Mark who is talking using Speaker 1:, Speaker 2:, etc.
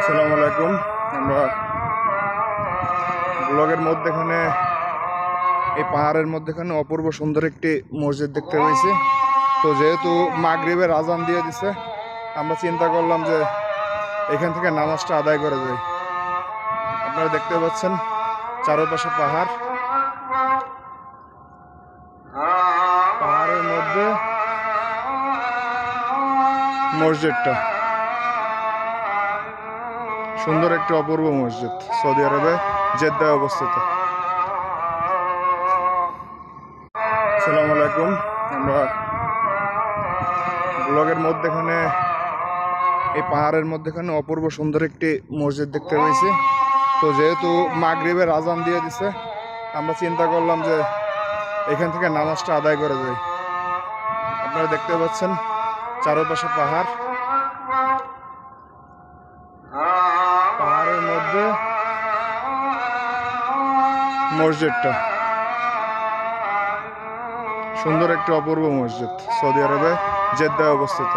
Speaker 1: আসসালামু আলাইকুম। আমরা ব্লগের মধ্যেখানে এই পাহাড়ের মধ্যেখানে অপূর্ব সুন্দর একটি মসজিদ দেখতে পেয়েছি। তো যেহেতু মাগরিবের আজান দিয়ে দিছে, আমরা চিন্তা করলাম যে এখান থেকে নামাজটা আদায় করে যাই। আপনারা দেখতে পাচ্ছেন চারপাশে পাহাড়, পাহাড়ের মধ্যে মসজিদটা সুন্দর একটি অপূর্ব মসজিদ, সৌদি আরবে জেদ্দায় অবস্থিত। আসসালামু আলাইকুম। আমরা ব্লগের মধ্যেখানে এই পাহাড়ের মধ্যেখানে অপূর্ব সুন্দর একটি মসজিদ দেখতে পেয়েছি। তো যেহেতু মাগরিবের আজান দিয়ে দিছে, আমরা চিন্তা করলাম যে এখান থেকে নামাজটা আদায় করে যাই। আপনারা দেখতে পাচ্ছেন চারপাশে পাহাড়, পাহাড়ের মধ্যে মসজিদটা সুন্দর একটি অপূর্ব মসজিদ, সৌদি আরবে জেদ্দায় অবস্থিত।